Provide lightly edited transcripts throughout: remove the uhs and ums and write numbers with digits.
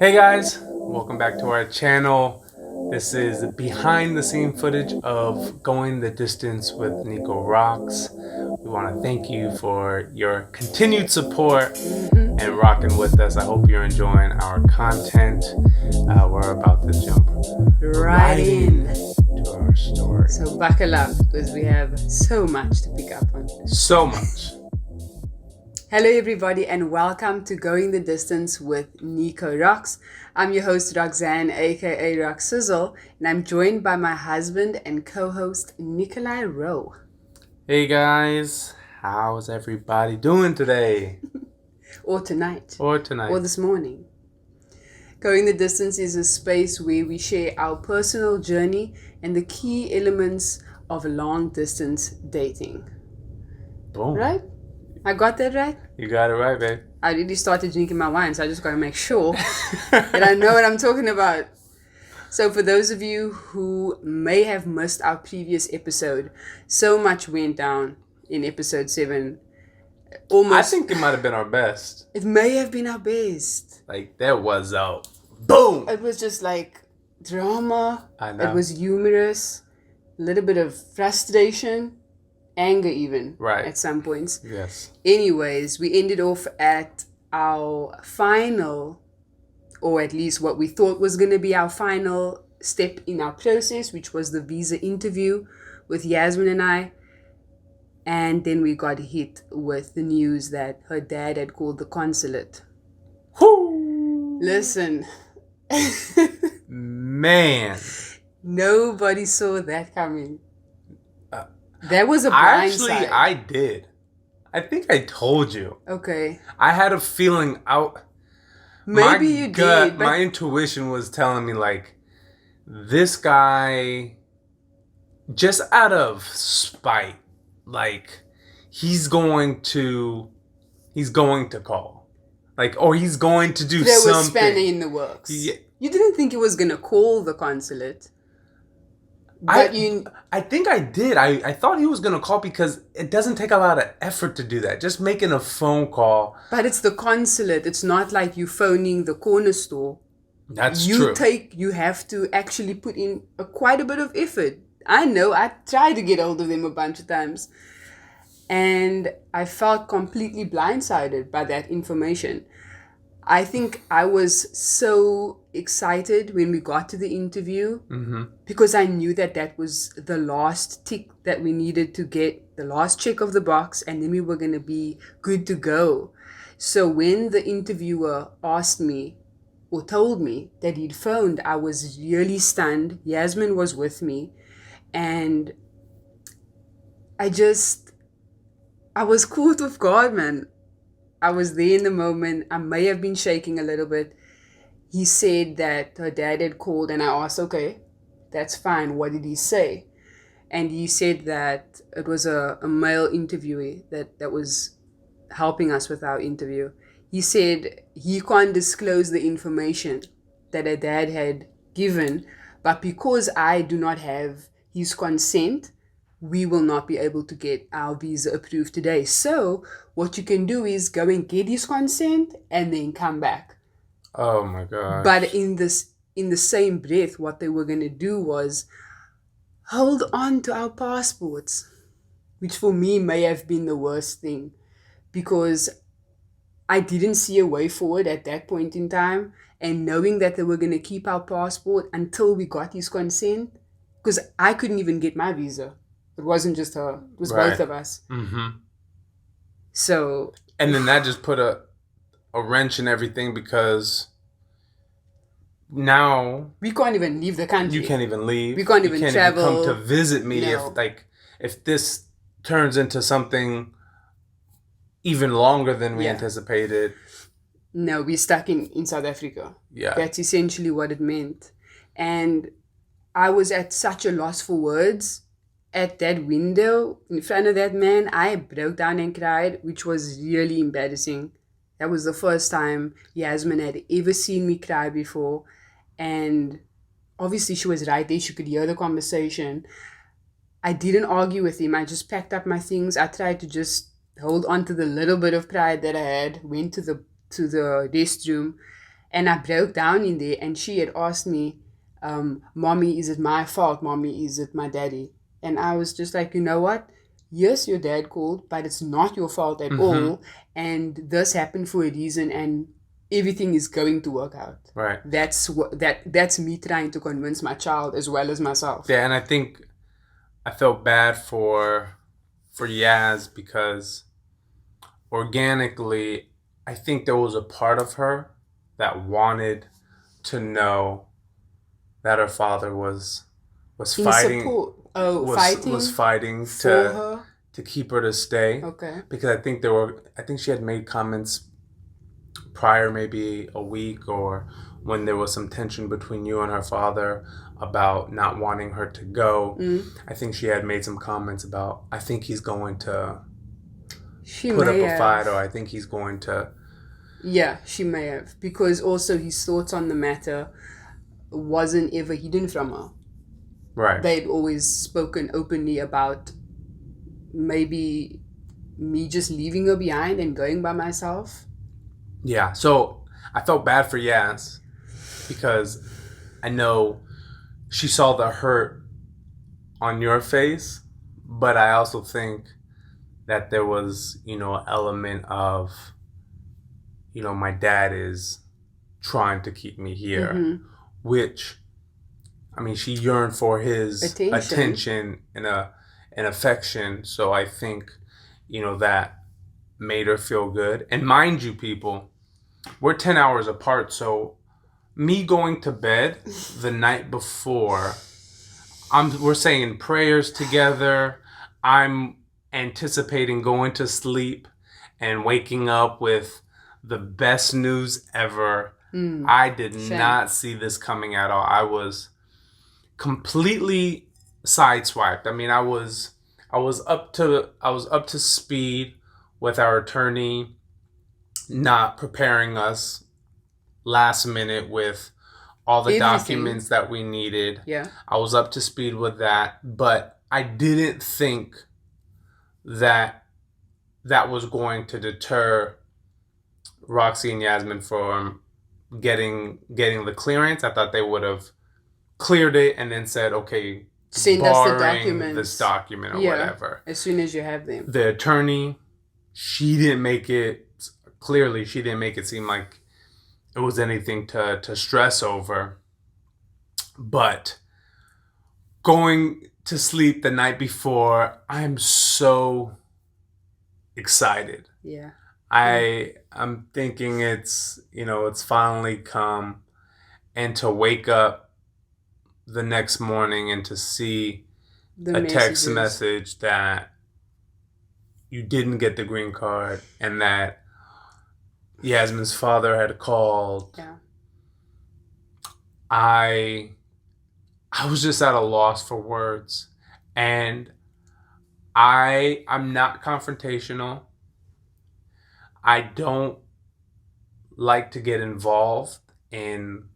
Hey guys, welcome back to our channel. This is behind the scene footage of Going the Distance with NikoRox. We want to thank you for your continued support and rocking with us. I hope you're enjoying our content. We're about to jump Right in. to our story. So buckle up because we have so much to pick up on. So much. Hello everybody and welcome to Going the Distance with NikoRox. I'm your host Roxanne aka Roxizzle, and I'm joined by my husband and co-host Nikolai Rowe. Hey guys, how's everybody doing today? Or tonight. Or tonight. Or this morning. Going the Distance is a space where we share our personal journey and the key elements of long distance dating. Boom. Right? I got that right? You got it right, babe. I already started drinking my wine, so I just got to make sure that I know what I'm talking about. So for those of you who may have missed our previous episode, so much went down in episode 7. I think it might have been our best. It may have been our best. Like, there was a boom! It was just like drama. I know. It was humorous. A little bit of frustration. Anger even. Right. At some points. Yes. Anyways, we ended off at our final, or at least what we thought was going to be our final step in our process, which was the visa interview with Yasmin and I. And then we got hit with the news that her dad had called the consulate. Whoo! Listen. Man. Nobody saw that coming. That was a blind side. I did. I think I told you. Okay. I had a feeling out. Maybe you did. But My intuition was telling me, like, this guy, just out of spite, like, he's going to call. Like, or he's going to do something. There was spanner in the works. Yeah. You didn't think he was going to call the consulate. But I think I did. I thought he was going to call because it doesn't take a lot of effort to do that. Just making a phone call. But it's the consulate. It's not like you phoning the corner store. That's true. You have to actually put in quite a bit of effort. I know. I tried to get hold of them a bunch of times. And I felt completely blindsided by that information. I think I was so excited when we got to the interview because I knew that was the last tick that we needed to get, the last check of the box, and then we were going to be good to go. So when the interviewer asked me or told me that he'd phoned, I was really stunned. Yasmin was with me, and I was caught off guard, man. I was there in the moment. I may have been shaking a little bit. He said that her dad had called, and I asked, okay, that's fine. What did he say? And he said that it was a male interviewee that was helping us with our interview. He said he can't disclose the information that her dad had given, but because I do not have his consent, we will not be able to get our visa approved today. So what you can do is go and get his consent and then come back. Oh my God. But in the same breath, what they were going to do was hold on to our passports, which for me may have been the worst thing because I didn't see a way forward at that point in time. And knowing that they were going to keep our passport until we got his consent, because I couldn't even get my visa. It wasn't just her. It was both of us. Mm-hmm. So. And then that just put a wrench in everything because now we can't even leave the country. You can't even leave. We can't even travel. Even come to visit me no. if this turns into something even longer than we anticipated. No, we're stuck in South Africa. Yeah. That's essentially what it meant. And I was at such a loss for words. At that window, in front of that man, I broke down and cried, which was really embarrassing. That was the first time Yasmin had ever seen me cry before. And obviously she was right there. She could hear the conversation. I didn't argue with him. I just packed up my things. I tried to just hold on to the little bit of pride that I had, went to the restroom, And I broke down in there, and she had asked me, Mommy, is it my fault? Mommy, is it my daddy? And I was just like, you know what? Yes, your dad called, but it's not your fault at all. And this happened for a reason, and everything is going to work out. Right. That's me trying to convince my child as well as myself. Yeah, and I think I felt bad for Yas because organically, I think there was a part of her that wanted to know that her father was In fighting support. was fighting for her. to keep her to stay. Okay. Because I think she had made comments prior, maybe a week, or when there was some tension between you and her father about not wanting her to go. I think she had made some comments about, I think he's going to put up a fight, or I think he's going to. Yeah, she may have. Because also his thoughts on the matter wasn't ever hidden from her. Right. They'd always spoken openly about maybe me just leaving her behind and going by myself. Yeah, so I felt bad for Yas because I know she saw the hurt on your face, but I also think that there was, an element of, my dad is trying to keep me here, which, I mean, she yearned for his attention and affection. So I think, that made her feel good. And mind you, people, we're 10 hours apart. So me going to bed the night before, we're saying prayers together. I'm anticipating going to sleep and waking up with the best news ever. I did not see this coming at all. I was completely sideswiped. I mean, I was up to speed with our attorney not preparing us last minute with all the documents that we needed. Yeah. I was up to speed with that, but I didn't think that was going to deter Roxy and Yasmin from getting the clearance. I thought they would have cleared it and then said, okay, send us the documents, this document or whatever. As soon as you have them. The attorney, she didn't make it seem like it was anything to stress over. But going to sleep the night before, I'm so excited. Yeah. I'm thinking it's finally come, and to wake up the next morning and to see a text message that you didn't get the green card and that Yasmin's father had called. Yeah. I was just at a loss for words, and I'm not confrontational. I don't like to get involved in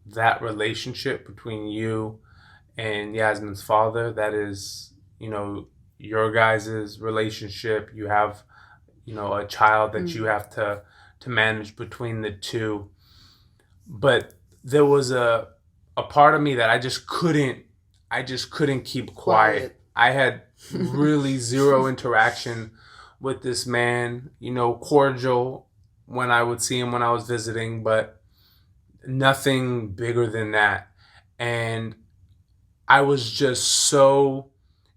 that relationship between you and Yasmin's father. That is, your guys' relationship. You have, a child that you have to manage between the two. But there was a part of me that I just couldn't keep quiet. I had really zero interaction with this man, cordial when I would see him when I was visiting, but nothing bigger than that. And I was just so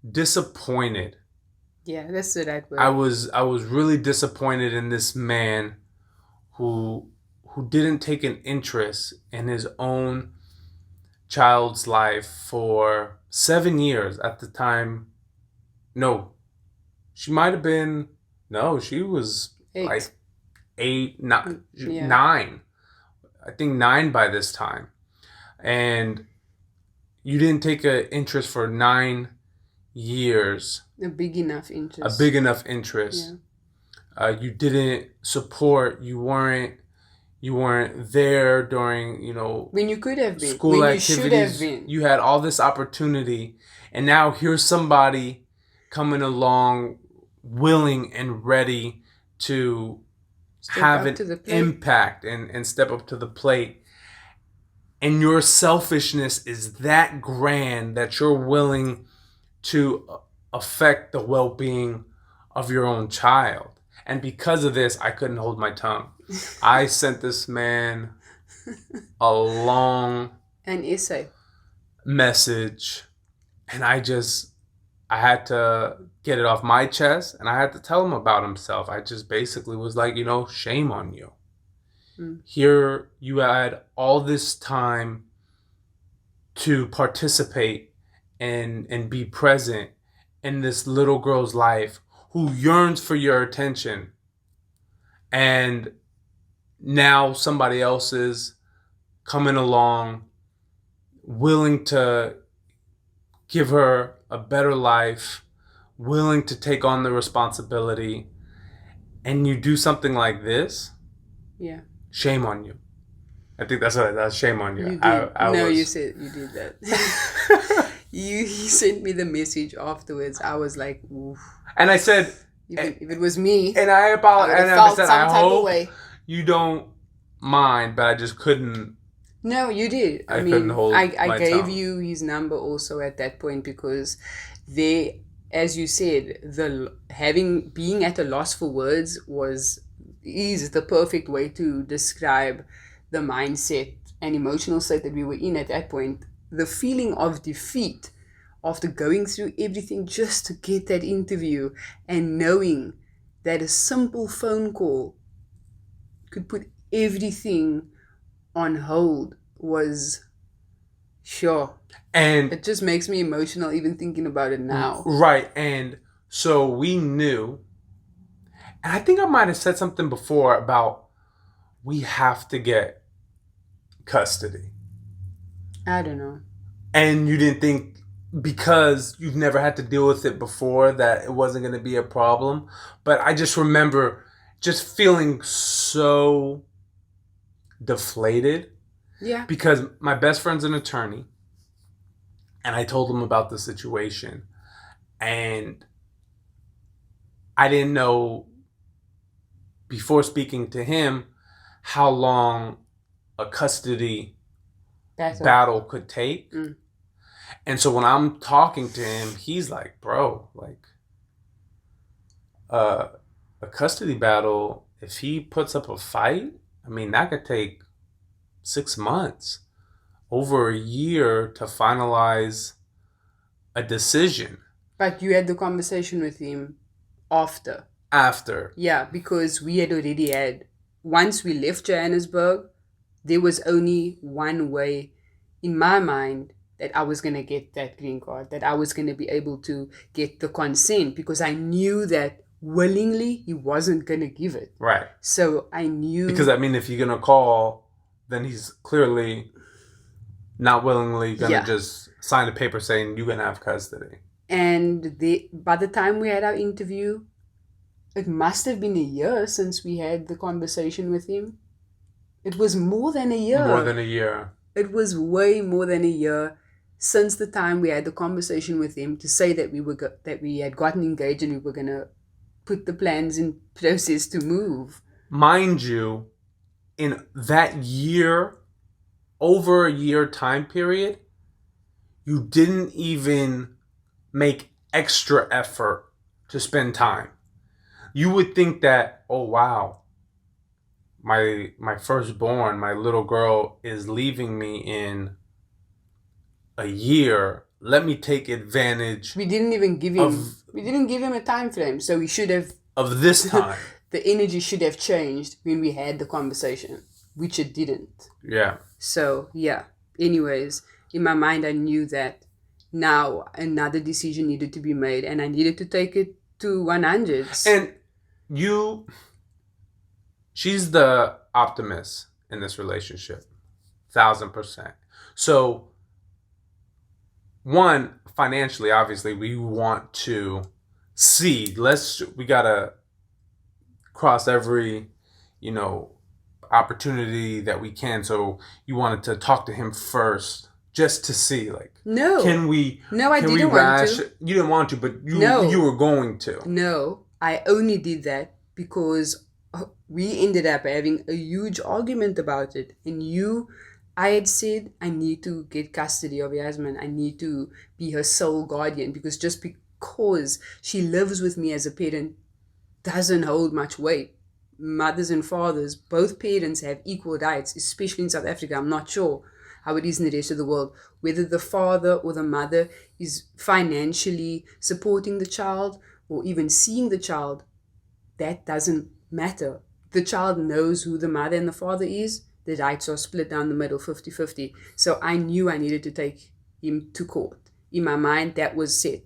disappointed. Yeah, that's the right word. I was really disappointed in this man who didn't take an interest in his own child's life for 7 years at the time. No, she might have been. No, she was 8. like 8, 9. I think 9 by this time. And you didn't take an interest for 9 years. A big enough interest. Yeah. You didn't support. You weren't there during, when you could have been. School when activities. You should have been. You had all this opportunity, and now here's somebody coming along willing and ready to have up an to the plate. impact and step up to the plate. And your selfishness is that grand that you're willing to affect the well-being of your own child. And because of this, I couldn't hold my tongue. I sent this man a long An essay. message, and I had to get it off my chest, and I had to tell him about himself. I just basically was like, shame on you. Here you had all this time to participate and be present in this little girl's life who yearns for your attention. And now somebody else is coming along, willing to give her a better life, willing to take on the responsibility, and you do something like this? Yeah. Shame on you. I think that's what that's shame on you. You did. You said you did that. You sent me the message afterwards. I was like, oof. And I said, if it was me, and I apologize. And I said, I hope you you don't mind, but I just couldn't. No, you did. I couldn't hold I my gave tongue. you his number also at that point because they, as you said, being at a loss for words is the perfect way to describe the mindset and emotional state that we were in at that point. The feeling of defeat after going through everything just to get that interview and knowing that a simple phone call could put everything on hold was sure. And it just makes me emotional even thinking about it now. Right. And so we knew, and I think I might have said something before about we have to get custody. I don't know. And you didn't think, because you've never had to deal with it before, that it wasn't going to be a problem. But I just remember just feeling so deflated. Yeah. Because my best friend's an attorney, and I told him about the situation, and I didn't know before speaking to him how long a custody battle could take. And so when I'm talking to him, he's like, bro, like a custody battle, if he puts up a fight, I mean, that could take 6 months, over a year to finalize a decision. But you had the conversation with him after. Yeah, because we had already once we left Johannesburg, there was only one way in my mind that I was going to get that green card, that I was going to be able to get the consent, because I knew that willingly he wasn't going to give it. Right. So I knew. Because, I mean, if you're going to call, then he's clearly not willingly going to just sign a paper saying you're going to have custody. And by the time we had our interview, it must have been a year since we had the conversation with him. It was more than a year. More than a year. It was way more than a year since the time we had the conversation with him to say that we had gotten engaged and we were going to put the plans in process to move. Mind you, in that year, over a year time period, you didn't even make extra effort to spend time. You would think that, oh wow, my firstborn, my little girl, is leaving me in a year. Let me take advantage. We didn't even give him a time frame, so we should have of this time. The energy should have changed when we had the conversation, which it didn't. Yeah. So anyways, in my mind I knew that now another decision needed to be made, and I needed to take it to 100. And she's the optimist in this relationship, 1,000%. So, one, financially, obviously, we want to see. We gotta cross every, opportunity that we can. So you wanted to talk to him first, just to see, like, no, can we? No, I didn't want to. You didn't want to, but you were going to. No, I only did that because we ended up having a huge argument about it. And I had said, I need to get custody of Yasmin. I need to be her sole guardian, because just because she lives with me as a parent doesn't hold much weight. Mothers and fathers, both parents have equal rights, especially in South Africa. I'm not sure how it is in the rest of the world. Whether the father or the mother is financially supporting the child or even seeing the child, that doesn't matter. The child knows who the mother and the father is. The rights are split down the middle, 50-50. So I knew I needed to take him to court. In my mind, that was set.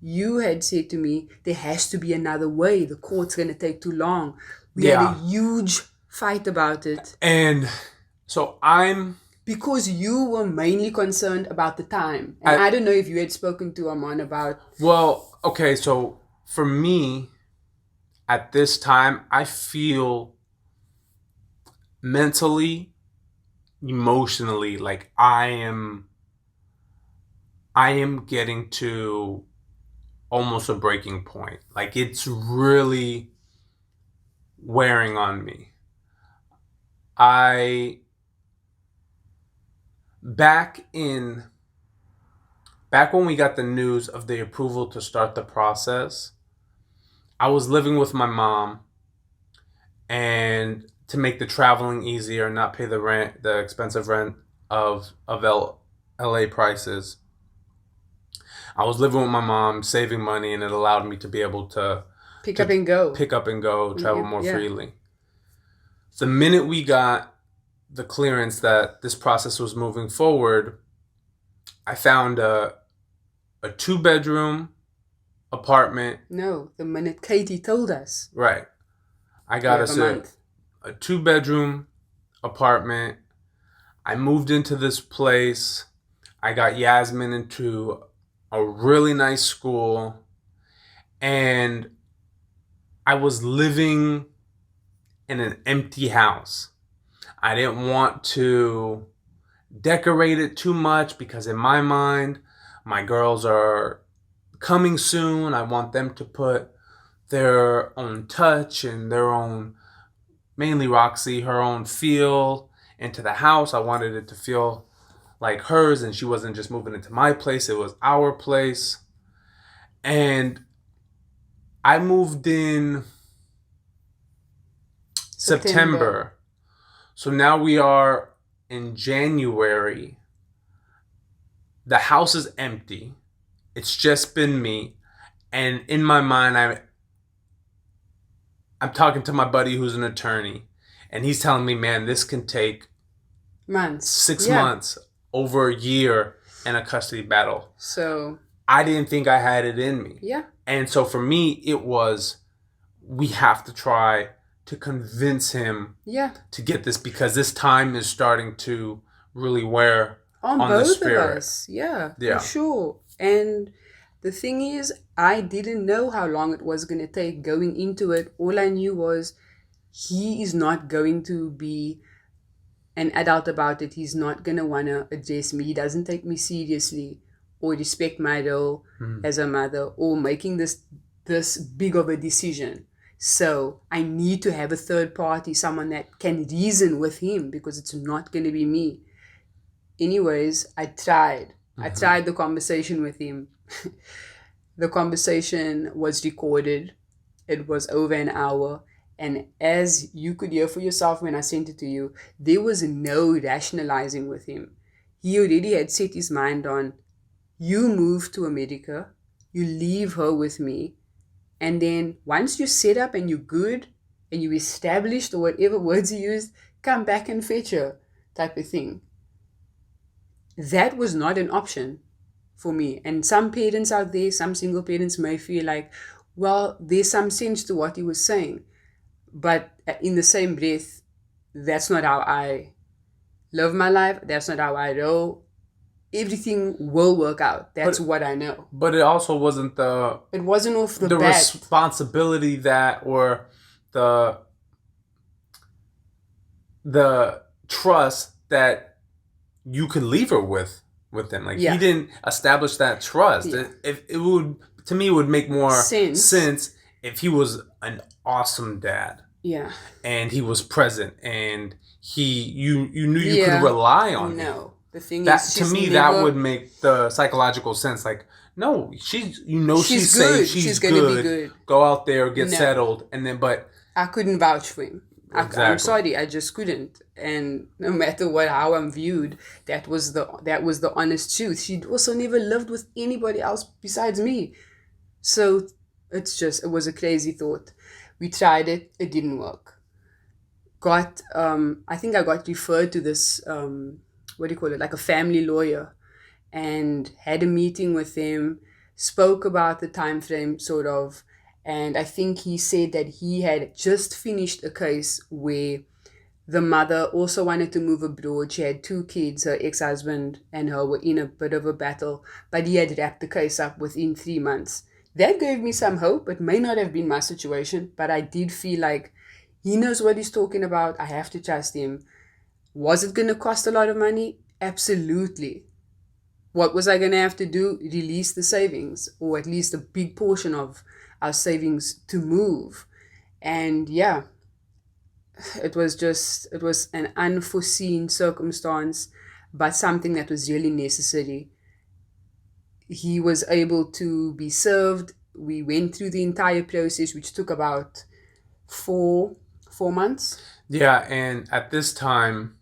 You had said to me, there has to be another way. The court's going to take too long. We had a huge fight about it. And so because you were mainly concerned about the time. And I don't know if you had spoken to Aman about... Well, okay, so for me, at this time, I feel mentally, emotionally, like I am getting to almost a breaking point. Like, it's really wearing on me. Back when we got the news of the approval to start the process, I was living with my mom, and to make the traveling easier, not pay the expensive rent of LA prices, I was living with my mom, saving money, and it allowed me to be able to pick up and go, travel more freely. The minute we got the clearance that this process was moving forward, I found a 2-bedroom apartment. No, the minute Katie told us. Right. I got us a 2-bedroom apartment. I moved into this place. I got Yasmin into a really nice school. And I was living in an empty house. I didn't want to decorate it too much because in my mind, my girls are coming soon. I want them to put their own touch and their own, mainly Roxy, her own feel into the house. I wanted it to feel like hers, and she wasn't just moving into my place. It was our place. And I moved in September. So now we are in January. The house is empty. It's just been me. And in my mind, I'm talking to my buddy who's an attorney. And he's telling me, man, this can take months. 6 months, over a year in a custody battle. So I didn't think I had it in me. Yeah. And so for me, it was, we have to try to convince him to get this, because this time is starting to really wear on both the spirit. Of us. Yeah, for sure. And the thing is, I didn't know how long it was going to take going into it. All I knew was he is not going to be an adult about it. He's not going to want to address me. He doesn't take me seriously or respect my role as a mother or making this big of a decision. So I need to have a third party, someone that can reason with him, because it's not going to be me. Anyways, I tried. I tried the conversation with him. The conversation was recorded. It was over an hour. And as you could hear for yourself when I sent it to you, there was no rationalizing with him. He already had set his mind on, you move to America, you leave her with me, and then once you're set up and you're good and you established, or whatever words he used, come back and fetch her, type of thing. That was not an option for me. And some parents out there, some single parents may feel like, well, there's some sense to what he was saying. But in the same breath, that's not how I live my life. That's not how I roll. Everything will work out. That's what I know. But it also wasn't It wasn't off the bat. Responsibility that, or the trust that you could leave her with him. Like, he didn't establish that trust. Yeah. It would, to me, it would make more sense if he was an awesome dad. Yeah. and he was present, and you knew you Yeah. could rely on him. No. The thing That is, to she's me, never, that would make the psychological sense. Like, no, she's She's safe, good. she's She's gonna be good. good. Go out there, get No. settled, and then but I couldn't vouch for him. I'm Exactly. sorry, I just couldn't. And no matter how I'm viewed, that was the honest truth. She'd also never lived with anybody else besides me. So it was a crazy thought. We tried it, it didn't work. I think I got referred to this what do you call it, like a family lawyer, and had a meeting with him, spoke about the time frame sort of, and I think he said that he had just finished a case where the mother also wanted to move abroad. She had 2 kids. Her ex-husband and her were in a bit of a battle, but he had wrapped the case up within 3 months. That gave me some hope. It may not have been my situation, but I did feel like he knows what he's talking about. I have to trust him. Was it going to cost a lot of money? Absolutely. What was I going to have to do? Release the savings, or at least a big portion of our savings to move. And yeah, it was an unforeseen circumstance, but something that was really necessary. He was able to be served. We went through the entire process, which took about 4 months. Yeah, and at this time,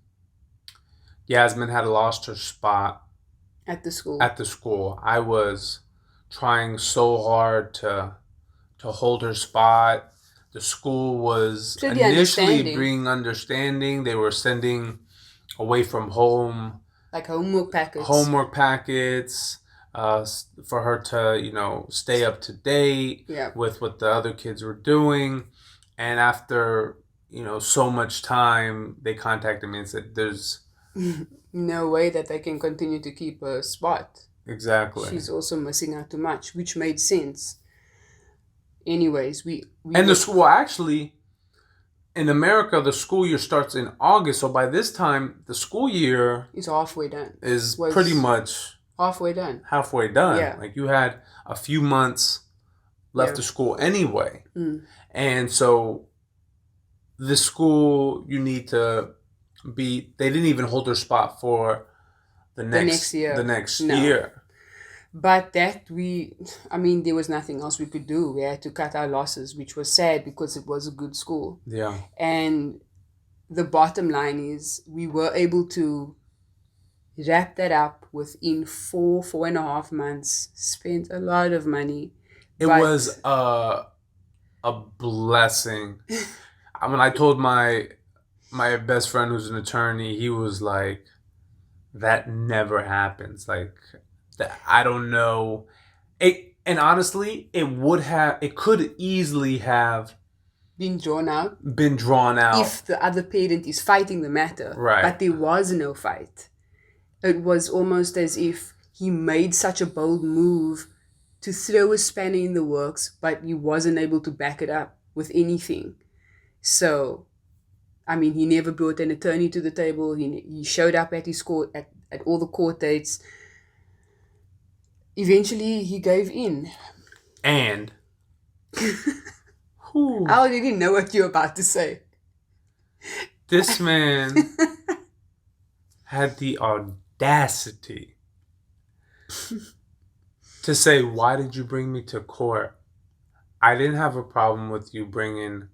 Yasmin had lost her spot at the school. I was trying so hard to hold her spot. The school was Pretty initially bringing understanding. They were sending away from home, like homework packets, for her to stay up to date with what the other kids were doing. And after so much time, they contacted me and said, "There's no way that they can continue to keep a spot." Exactly. She's also missing out too much, which made sense. Anyways, we and the school actually, in America, the school year starts in August. So by this time, the school year is halfway done. Is pretty much halfway done. Yeah. Like you had a few months left of school anyway. And so the school, you need to they didn't even hold their spot for the next year. Year. But there was nothing else we could do. We had to cut our losses, which was sad because it was a good school. Yeah. And the bottom line is we were able to wrap that up within 4.5 months, spent a lot of money. It was a blessing. When I told my best friend who's an attorney, he was like, that never happens. Like, I don't know. And honestly, it could easily have been drawn out if the other parent is fighting the matter. Right. But there was no fight. It was almost as if he made such a bold move to throw a spanner in the works, but he wasn't able to back it up with anything. So, he never brought an attorney to the table. He showed up at his court at all the court dates. Eventually, he gave in. And I already know what you're about to say. This man had the audacity to say, "Why did you bring me to court? I didn't have a problem with you bringing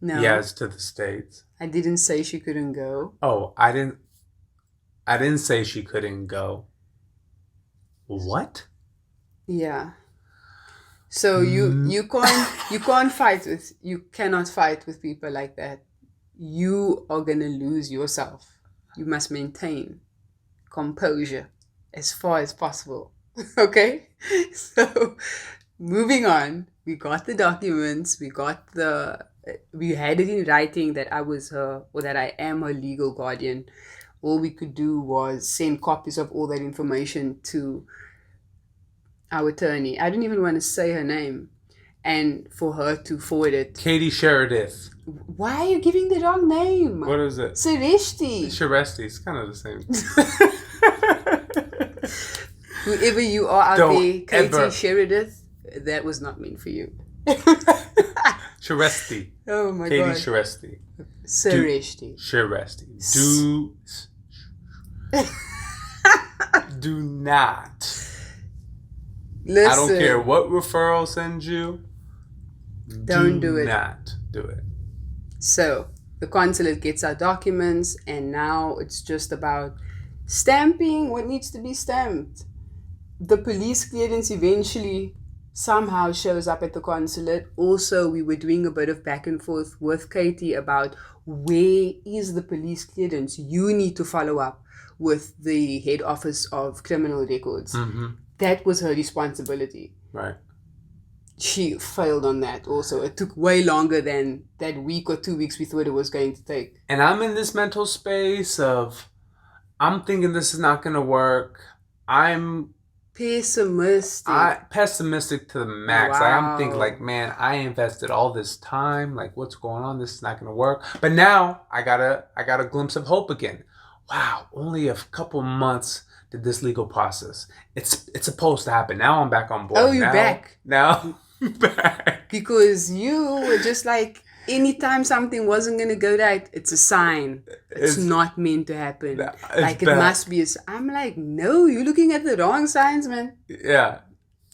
Yas to the States. I didn't say she couldn't go." Oh, I didn't say she couldn't go. What? Yeah. So you cannot fight with people like that. You are gonna lose yourself. You must maintain composure as far as possible. Okay? So moving on, we got the documents, we had it in writing that I am her legal guardian. All we could do was send copies of all that information to our attorney. I don't even want to say her name. And for her to forward it. Katie Sheridith. Why are you giving the wrong name? What is it? Sereshti. Sheresti. It's kind of the same. Whoever you are out there, Katie Sheridith, that was not meant for you. Sharesti. Oh my Katie god. Sharesti. Seresti. Sharesti. Do not. Listen. I don't care what referral sends you. Don't do it. Not do it. So the consulate gets our documents, and now it's just about stamping what needs to be stamped. The police clearance eventually somehow shows up at the consulate. Also, we were doing a bit of back and forth with Katie about where is the police clearance. You need to follow up with the head office of criminal records. Mm-hmm. That was her responsibility. Right. She failed on that also. It took way longer than that week or 2 weeks we thought it was going to take. And I'm in this mental space of, I'm thinking this is not going to work. I'm pessimistic to the max. Wow. I'm thinking like, man, I invested all this time. Like, what's going on? This is not going to work. But now I got a glimpse of hope again. Wow, only a couple months did this legal process. It's supposed to happen. Now I'm back on board. Oh, you're back. Now I'm back. Because you were just like, anytime something wasn't going to go right, it's a sign. It's not meant to happen. Like, it must be. I'm like, no, you're looking at the wrong signs, man. Yeah.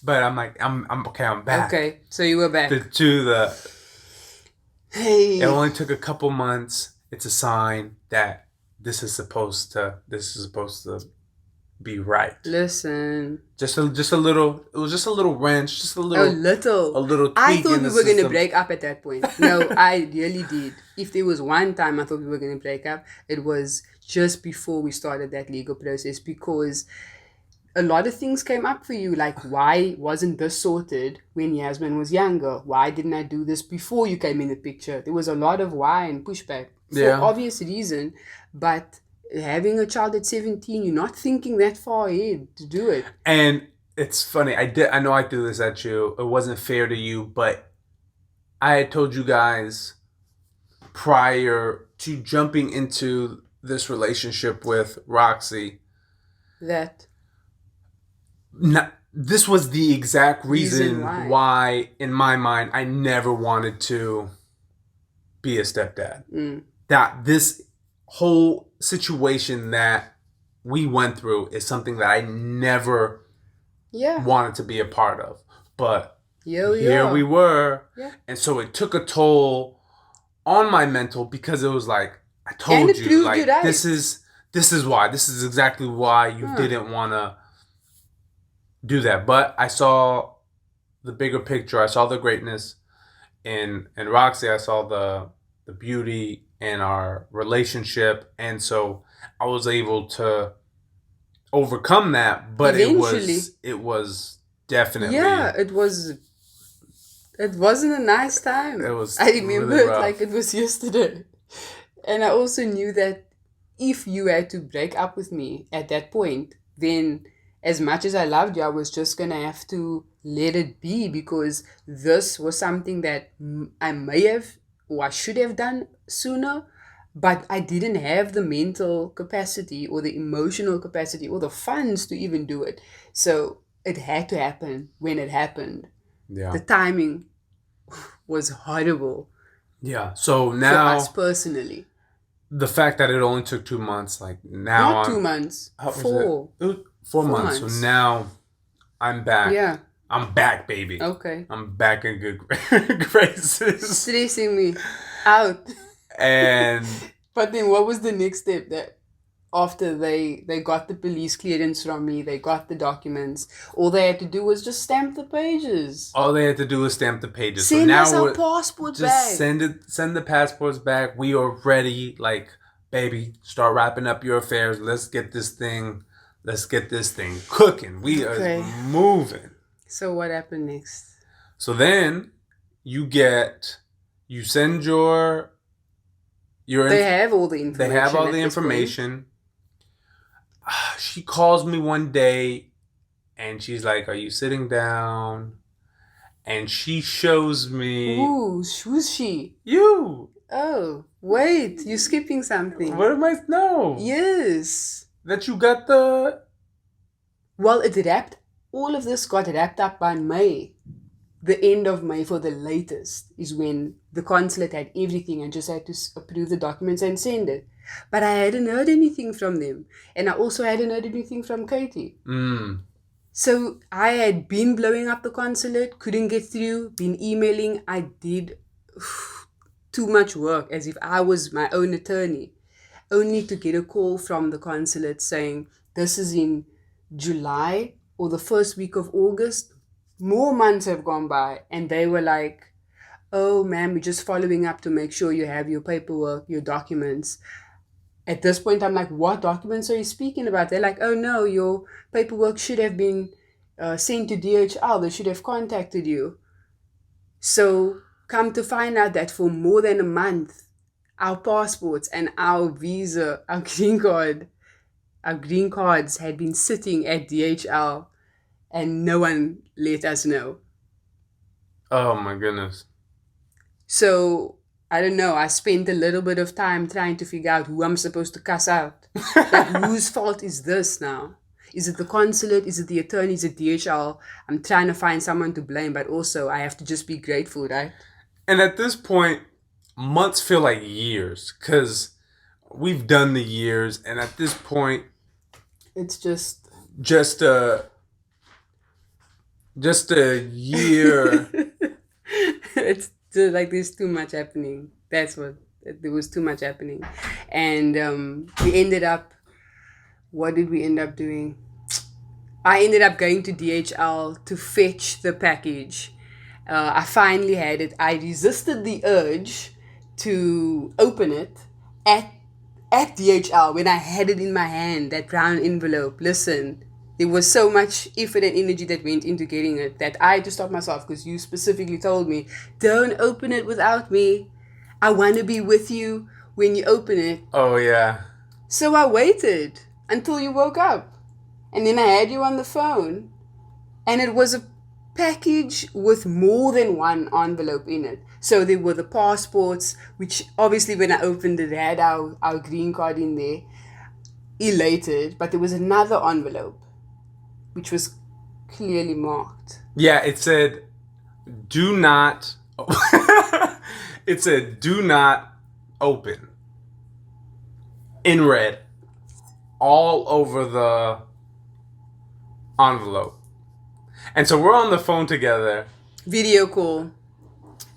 But I'm like, I'm okay, I'm back. Okay, so you were back. Hey. It only took a couple months. It's a sign that this is supposed to be right. Listen. Just a little. It was just a little wrench. Just a little. A little. Tweak I thought in we the were going to system. break up at that point. No, I really did. If there was one time I thought we were going to break up, it was just before we started that legal process, because a lot of things came up for you. Like, why wasn't this sorted when Yasmin was younger? Why didn't I do this before you came in the picture? There was a lot of why and pushback for obvious reason, but having a child at 17, you're not thinking that far ahead to do it. And it's funny. I know I threw this at you. It wasn't fair to you, but I had told you guys prior to jumping into this relationship with Roxy that this was the exact reason why, in my mind, I never wanted to be a stepdad. That this whole situation that we went through is something that I never wanted to be a part of. But here we were. Yeah. And so it took a toll on my mental, because it was like, I told you, like, this is why. This is exactly why you didn't want to do that. But I saw the bigger picture. I saw the greatness in Roxy. I saw the beauty in our relationship, and so I was able to overcome that. But eventually, it was definitely it wasn't a nice time. It was. I remember really it like it was yesterday, and I also knew that if you had to break up with me at that point, then as much as I loved you, I was just gonna have to let it be, because this was something that I may have or I should have done sooner, but I didn't have the mental capacity or the emotional capacity or the funds to even do it. So it had to happen when it happened. Yeah. The timing was horrible. Yeah. So now, for us personally, the fact that it only took 2 months, like now, not 2 months, 4. It was 4 months. So now I'm back. Yeah. I'm back, baby. Okay. I'm back in good graces. Stressing me out. And but then what was the next step? That after they got the police clearance from me, they got the documents, all they had to do was just stamp the pages. All they had to do was stamp the pages. Send us our passports back. Just send the passports back. We are ready. Like, baby, start wrapping up your affairs. Let's get this thing cooking. We are moving. So what happened next? So then you send your they have all the information. They have all the information. She calls me one day and she's like, "Are you sitting down?" And she shows me. Ooh, who's she? You. Oh, wait, you're skipping something. What am I? No. Yes. That you got the. Well, all of this got wrapped up by May. The end of May for the latest is when the consulate had everything. I just had to approve the documents and send it. But I hadn't heard anything from them. And I also hadn't heard anything from Katie. So I had been blowing up the consulate, couldn't get through, been emailing. I did too much work as if I was my own attorney, only to get a call from the consulate saying this is in July or the first week of August. More months have gone by, and they were like, oh, ma'am, we're just following up to make sure you have your paperwork, your documents. At this point, I'm like, what documents are you speaking about? They're like, oh, no, your paperwork should have been sent to DHL. They should have contacted you. So come to find out that for more than a month, our passports and our visa, our green cards had been sitting at DHL and no one let us know. Oh my goodness. So, I don't know, I spent a little bit of time trying to figure out who I'm supposed to cuss out. Like, whose fault is this now? Is it the consulate? Is it the attorney? Is it DHL? I'm trying to find someone to blame, but also I have to just be grateful, right? And at this point, months feel like years because we've done the years, and at this point, it's just a year. It's just like there's too much happening. There was too much happening. And we ended up, what did we end up doing? I ended up going to DHL to fetch the package. I finally had it. I resisted the urge to open it at DHL when I had it in my hand, that brown envelope. Listen, there was so much effort and energy that went into getting it that I had to stop myself because you specifically told me, don't open it without me. I want to be with you when you open it. Oh, yeah. So I waited until you woke up. And then I had you on the phone. And it was a package with more than one envelope in it. So there were the passports, which obviously when I opened it, had our green card in there. Elated. But there was another envelope, which was clearly marked. Yeah, it said, do not... It said, do not open. In red. All over the envelope. And so we're on the phone together. Video call.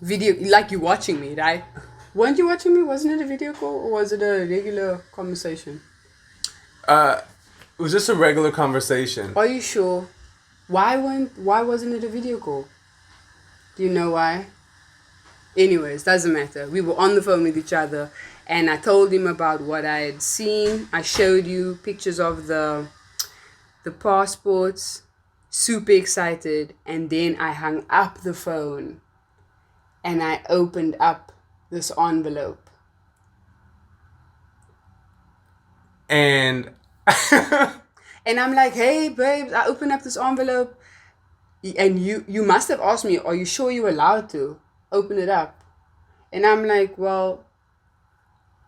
Like you're watching me, right? Weren't you watching me? Wasn't it a video call or was it a regular conversation? It was just a regular conversation. Are you sure? Why wasn't it a video call? Do you know why? Anyways, doesn't matter. We were on the phone with each other and I told him about what I had seen. I showed you pictures of the passports. Super excited. And then I hung up the phone and I opened up this envelope. And and I'm like, hey, babes, I opened up this envelope. And you must have asked me, are you sure you're allowed to open it up? And I'm like, well,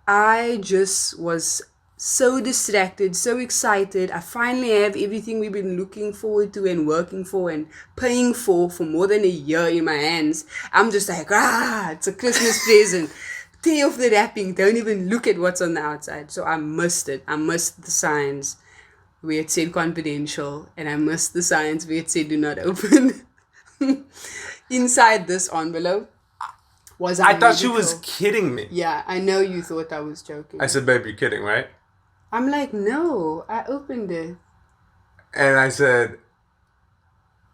I just was so distracted, so excited. I finally have everything we've been looking forward to and working for and paying for more than a year in my hands. I'm just like, it's a Christmas present. Tear off the wrapping. Don't even look at what's on the outside. So I missed it. I missed the signs where it said confidential. And I missed the signs where it said do not open. Inside this envelope was I thought she was kidding me. Yeah, I know you thought I was joking. I said, babe, you're kidding, right? I'm like, no, I opened it. And I said...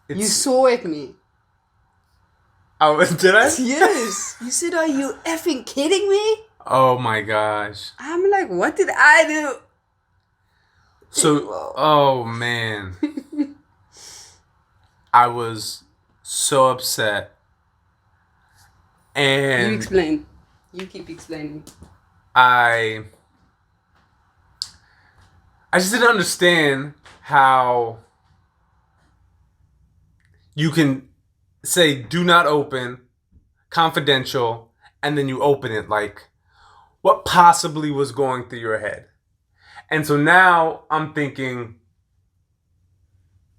You saw at me. Oh, did I? Yes. You said, are you effing kidding me? Oh my gosh. I'm like, what did I do? So, oh man. I was so upset. And... You explain. You keep explaining. I just didn't understand how you can say do not open, confidential, and then you open it. Like, what possibly was going through your head? And so now I'm thinking,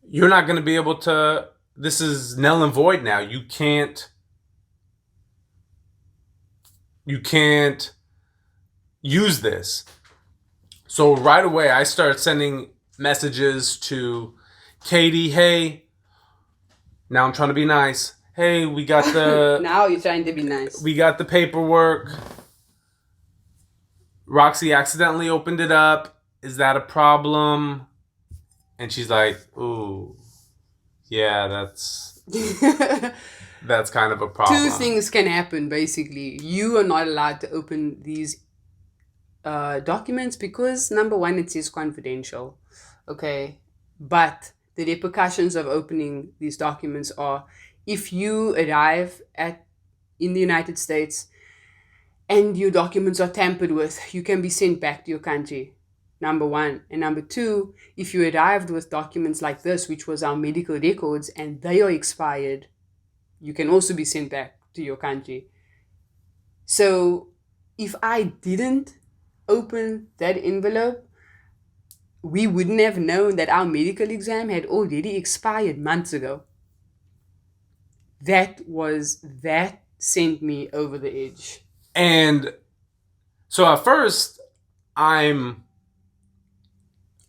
you're not going to be able to, this is null and void now. You can't You can't use this. So right away, I start sending messages to Katie. Hey, now I'm trying to be nice. Hey, we got the Now you're trying to be nice. we got the paperwork. Roxy accidentally opened it up. Is that a problem? And she's like, ooh, yeah, that's kind of a problem. Two things can happen, basically. You are not allowed to open these documents because, number one, it is confidential. Okay? But the repercussions of opening these documents are if you arrive in the United States and your documents are tampered with, you can be sent back to your country. Number one. And number two, if you arrived with documents like this, which was our medical records, and they are expired, you can also be sent back to your country. So if I didn't open that envelope, we wouldn't have known that our medical exam had already expired months ago. That sent me over the edge. And so at first, I'm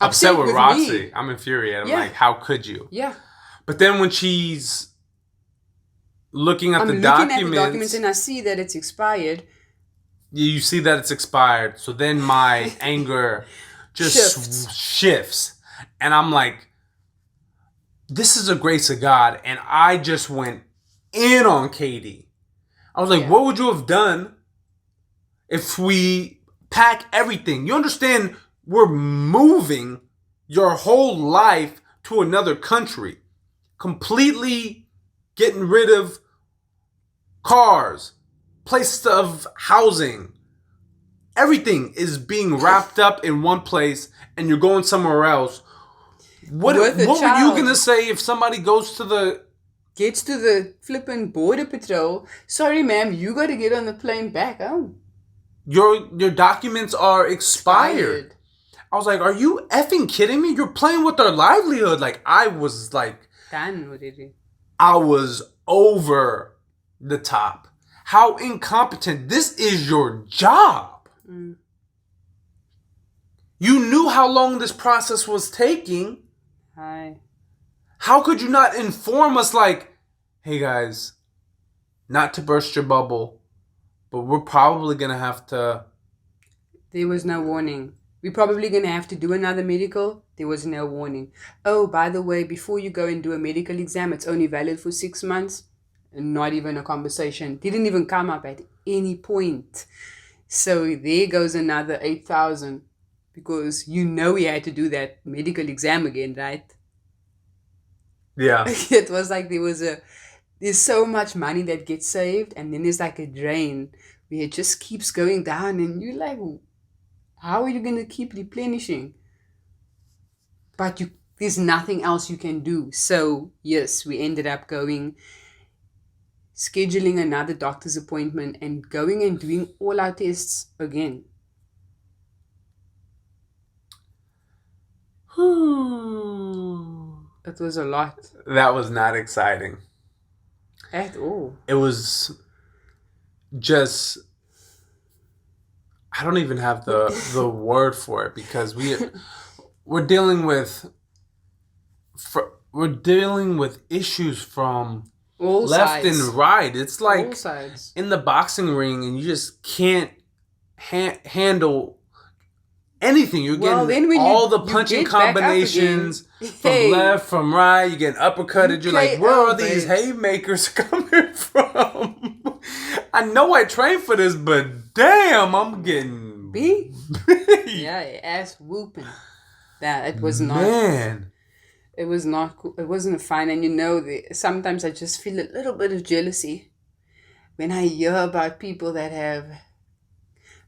upset with Roxy. Me. I'm infuriated. Yeah. I'm like, how could you? Yeah. But then when she's looking at the at the documents and I see that it's expired. You see that it's expired. So then my anger just shifts. And I'm like, this is a grace of God. And I just went in on Katie. I was like, what would you have done if we pack everything? You understand, we're moving your whole life to another country. Completely getting rid of cars, places of housing. Everything is being wrapped up in one place and you're going somewhere else. What were you going to say if somebody gets to the flippin' border patrol? Sorry, ma'am, you got to get on the plane back. Oh. Your documents are expired. I was like, are you effing kidding me? You're playing with their livelihood. Like, I was like... I was over the top. How incompetent. This is your job. Mm. You knew how long this process was taking. How could you not inform us like, hey guys, not to burst your bubble, but we're probably going to have to... There was no warning. We're probably going to have to do another medical. There was no warning. Oh, by the way, before you go and do a medical exam, it's only valid for 6 months. Not even a conversation. Didn't even come up at any point. So there goes another 8,000. Because you know we had to do that medical exam again, right? Yeah. It was like there's so much money that gets saved. And then there's like a drain where it just keeps going down. And you're like... how are you going to keep replenishing? But there's nothing else you can do. So, yes, we ended up scheduling another doctor's appointment and going and doing all our tests again. It was a lot. That was not exciting. At all. It was just... I don't even have the word for it because we're dealing with issues from all left sides. and right. It's like all sides. In the boxing ring and you just can't handle anything. You're getting all the punching combinations from left, from right. You're getting uppercutted. You're like, where are these haymakers coming from? I know I trained for this, but damn, I'm getting beat. Yeah, ass whooping. It was not. Man, it was not cool. It wasn't fun, and sometimes I just feel a little bit of jealousy when I hear about people that have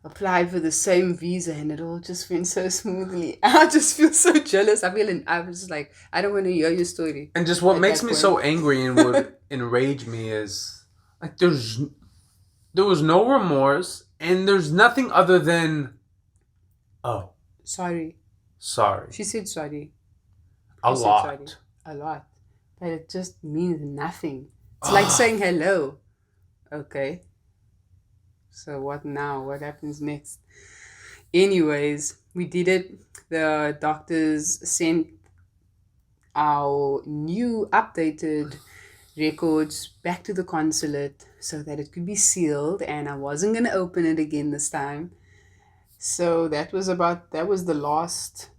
applied for the same visa and it all just went so smoothly. I just feel so jealous. I was just like, I don't want to hear your story. And just what makes me so angry and would enrage me is like there was no remorse and there's nothing other than sorry. She said sorry. A lot. But it just means nothing. It's like saying hello. Okay. So what now? What happens next? Anyways, we did it. The doctors sent our new updated records back to the consulate so that it could be sealed, and I wasn't going to open it again this time. So that was the last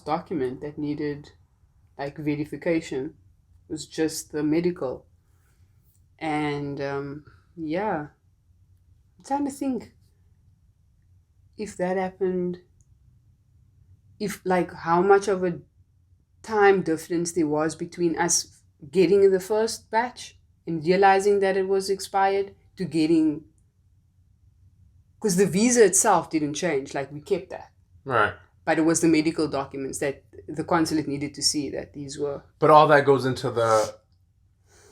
document that needed like verification. It was just the medical. And yeah, I'm trying to think if that happened, if like how much of a time difference there was between us getting the first batch and realizing that it was expired to getting, because the visa itself didn't change, like we kept that, Right. but it was the medical documents that the consulate needed to see that these were. But all that goes into the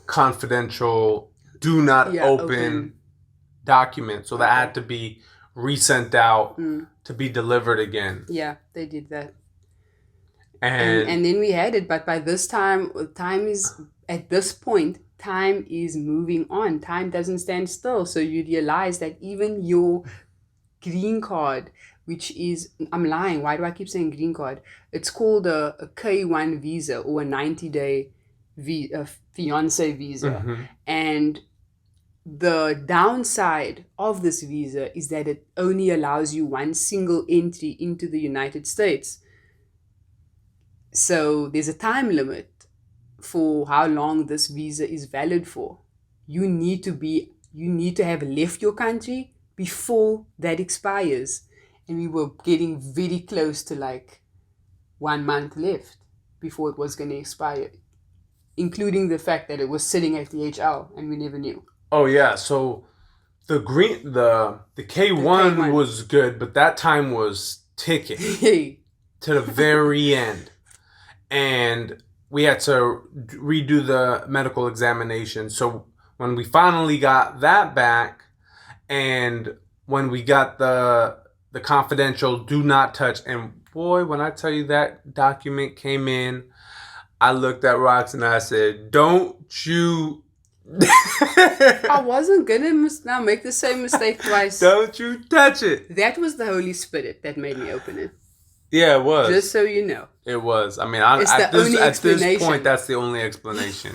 confidential, do not open document. So that had to be resent out to be delivered again. Yeah, they did that. And then we had it, but by this time, at this point, time is moving on. Time doesn't stand still. So you realize that even your green card, which is, I'm lying, why do I keep saying green card? It's called a K1 visa, or a 90-day fiance visa. And the downside of this visa is that it only allows you one single entry into the United States. So there's a time limit for how long this visa is valid for. You need to have left your country before that expires. And we were getting very close to like 1 month left before it was going to expire, including the fact that it was sitting at DHL and we never knew. Oh yeah, so the K1 was good, but that time was ticking to the very end. And we had to redo the medical examination. So when we finally got that back, and when we got the confidential do not touch, and boy, when I tell you that document came in, I looked at Roxc and I said, "Don't you?" I wasn't gonna now make the same mistake twice. Don't you touch it. That was the Holy Spirit that made me open it. Yeah, it was. Just so you know. It was. I mean, at this point, that's the only explanation.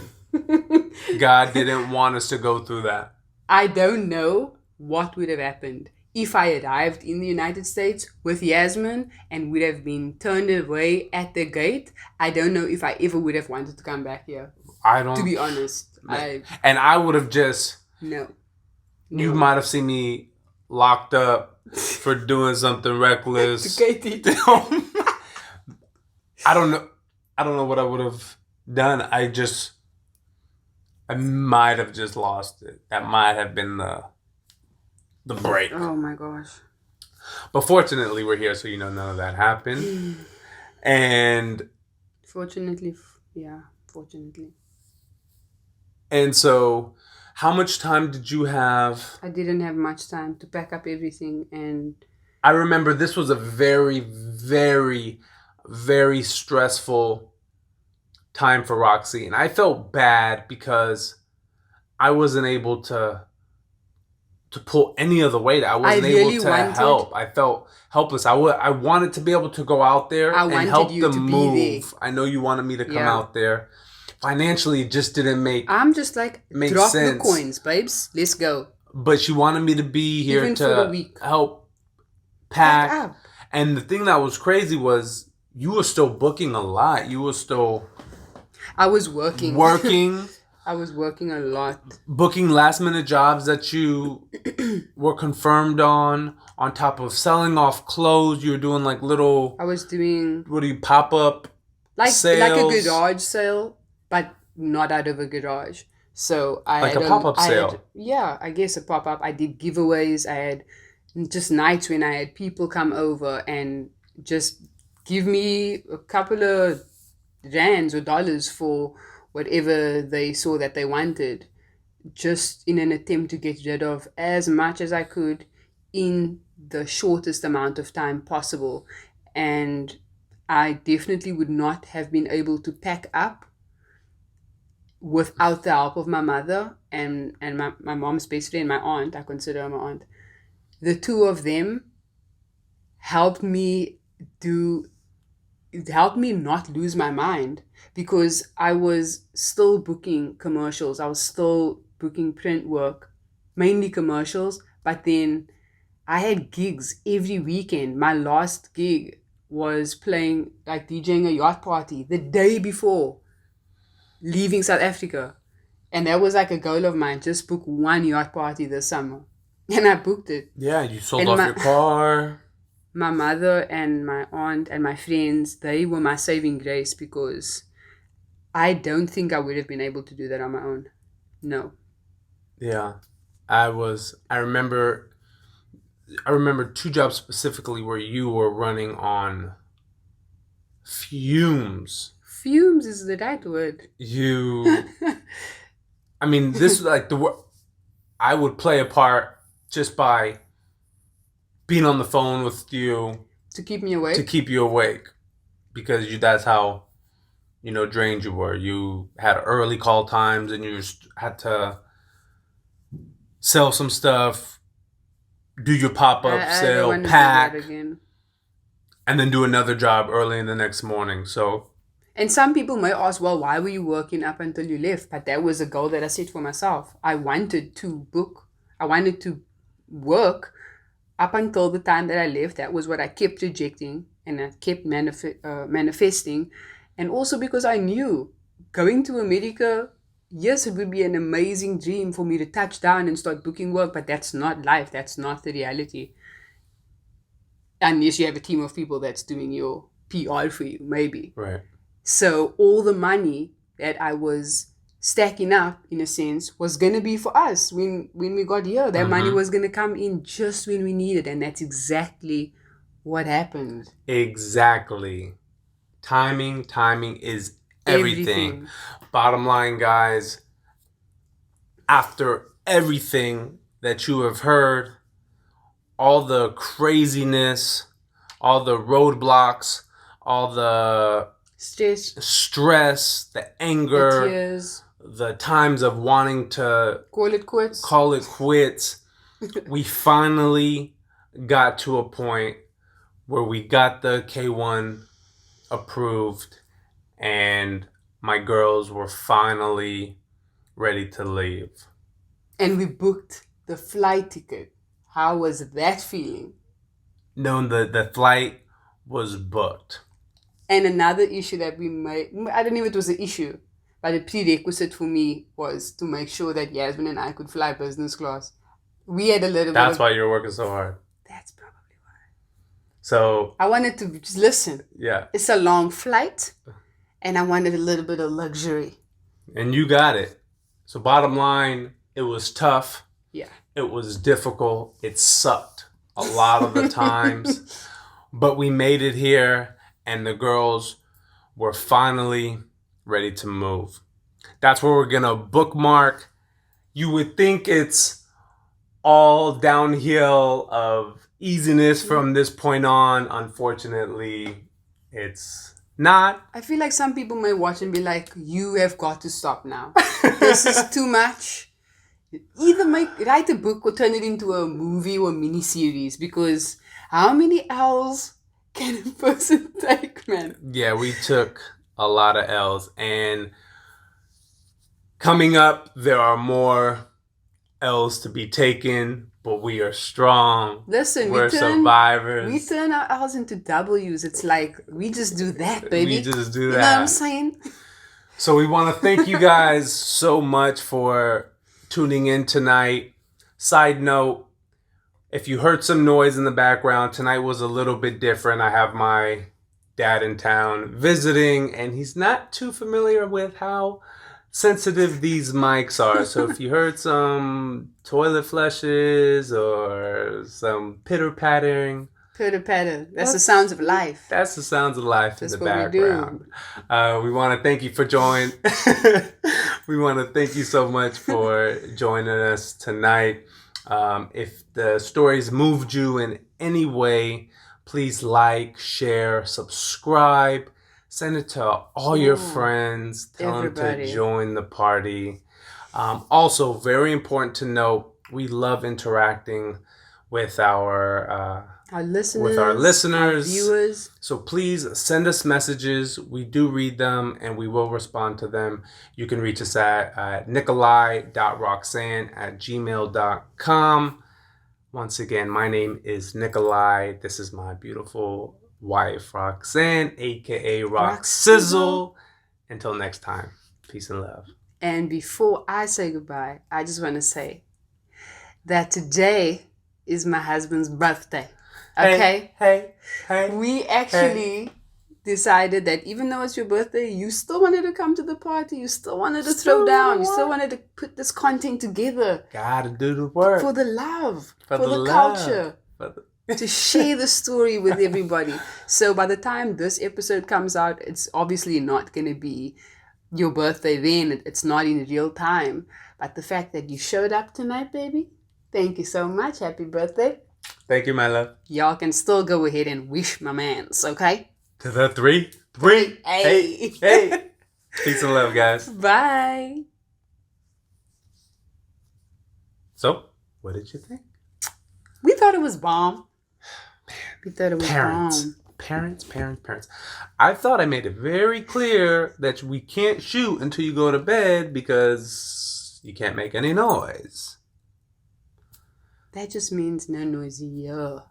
God didn't want us to go through that. I don't know what would have happened if I arrived in the United States with Yasmin and would have been turned away at the gate. I don't know if I ever would have wanted to come back here. To be honest. I would have just... No. You might have seen me locked up for doing something reckless. I don't know what I would have done. I might have just lost it. That might have been the break. Oh my gosh. But fortunately, we're here, so none of that happened. And fortunately. And so, how much time did you have? I didn't have much time to pack up everything, and I remember this was a very, very, very stressful time for Roxy, and I felt bad because I wasn't able to pull any of the weight. I wasn't able to help. I felt helpless. I wanted to be able to go out there and help them move. I know you wanted me to come out there. Financially, it just didn't make I'm just like, drop the coins, babes. Let's go. But she wanted me to be here even to help pack. And the thing that was crazy was you were still booking a lot. You were still... I was working. I was working a lot. Booking last minute jobs that you were confirmed on top of selling off clothes. You were doing like little... I was doing... What do you, pop-up sales? Like a garage sale, but not out of a garage. So I had a pop-up sale. I guess a pop-up. I did giveaways. I had just nights when I had people come over and just give me a couple of rands or dollars for whatever they saw that they wanted, just in an attempt to get rid of as much as I could in the shortest amount of time possible. And I definitely would not have been able to pack up without the help of my mother and my mom's best friend, my aunt. I consider her my aunt. The two of them helped me do it helped me not lose my mind, because I was still booking commercials. I was still booking print work, mainly commercials, but then I had gigs every weekend. My last gig was playing, like DJing a yacht party the day before leaving South Africa. And that was like a goal of mine, just book one yacht party this summer. And I booked it. Yeah, you sold And off my- your car. My mother and my aunt and my friends, they were my saving grace, because I don't think I would have been able to do that on my own. No. Yeah. I remember 2 jobs specifically where you were running on fumes. Fumes is the right word. I mean, this was like I would play a part just by being on the phone with you To keep me awake. to keep you awake, because that's how drained you were. You had early call times, and you had to sell some stuff, do your pop-up I don't sale, want to do pack, that again. and then do another job early in the next morning. So And some people may ask, well, why were you working up until you left? But that was a goal that I set for myself. I wanted to work up until the time that I left. That was what I kept rejecting, and I kept manifesting. And also because I knew going to America, yes, it would be an amazing dream for me to touch down and start booking work, but that's not life. That's not the reality. Unless you have a team of people that's doing your PR for you, maybe. right. So all the money that I was stacking up, in a sense, was going to be for us when we got here. That money was going to come in just when we needed, and that's exactly what happened. Exactly. Timing is everything. Bottom line, guys, after everything that you have heard, all the craziness, all the roadblocks, all the stress, the anger, the tears, the times of wanting to call it quits, we finally got to a point where we got the K1 approved, and my girls were finally ready to leave. And we booked the flight ticket. How was that feeling? Knowing the flight was booked. And another issue that we made, I don't know if it was an issue, but a prerequisite for me was to make sure that Yasmin and I could fly business class. We had a little That's why you're working so hard. That's probably why. So I wanted to just listen. Yeah. It's a long flight, and I wanted a little bit of luxury. And you got it. So bottom line, it was tough. Yeah. It was difficult. It sucked a lot of the times. But we made it here, and the girls were finally ready to move. That's where we're going to bookmark. You would think it's all downhill of easiness from this point on. Unfortunately, it's not. I feel like some people may watch and be like, you have got to stop now. This is too much. Either write a book or turn it into a movie or mini series, because how many L's can a person take, man? Yeah, we took a lot of L's, and coming up, there are more L's to be taken, but we are strong. Listen, we're survivors. We turn our L's into W's. It's like, we just do that, baby. We just do that. You know what I'm saying? So we want to thank you guys so much for tuning in tonight. Side note, if you heard some noise in the background, tonight was a little bit different. I have my dad in town visiting, and he's not too familiar with how sensitive these mics are. So if you heard some toilet flushes or some pitter-pattering, that's the sounds of life. That's the sounds of life in the background. We we want to thank you for joining. We want to thank you so much for joining us tonight. If the stories moved you in any way, please like, share, subscribe. Send it to all your Ooh, friends. Tell them to everybody. join the party. Also, very important to note, we love interacting with our listeners, viewers. So please send us messages. We do read them and we will respond to them. You can reach us at nikolai.roxanne@gmail.com. Once again, my name is Nikolai. This is my beautiful wife, Roxanne, aka Rock Sizzle. Until next time, peace and love. And before I say goodbye, I just want to say that today is my husband's birthday. Okay? Hey. We actually decided that even though it's your birthday, you still wanted to come to the party. You still wanted to throw down. You still wanted to put this content together. Gotta do the work. For the love. For the love. culture. To share the story with everybody. So by the time this episode comes out, it's obviously not going to be your birthday then. It's not in real time. But the fact that you showed up tonight, baby, thank you so much. Happy birthday. Thank you, my love. Y'all can still go ahead and wish my mans, okay? To the three. Hey. Peace and love, guys. Bye. So, what did you think? We thought it was bomb. We thought it was bomb. Parents. I thought I made it very clear that we can't shoot until you go to bed because you can't make any noise. That just means no noise here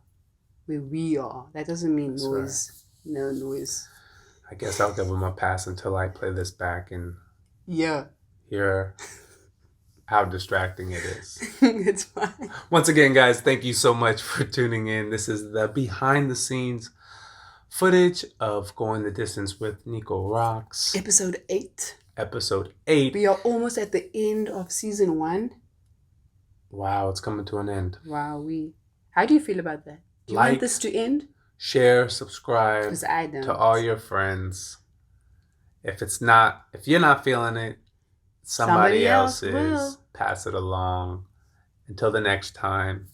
where we are. That doesn't mean That's noise. Right. No noise. I guess I'll give them a pass until I play this back and hear how distracting it is. It's fine. Once again, guys, thank you so much for tuning in. This is the behind the scenes footage of Going the Distance with NikoRox. Episode 8. We are almost at the end of season 1. Wow, it's coming to an end. Wow, How do you feel about that? Do you want this to end? Share, subscribe. Because I don't. To all your friends. If you're not feeling it, somebody else is. Will. Pass it along. Until the next time.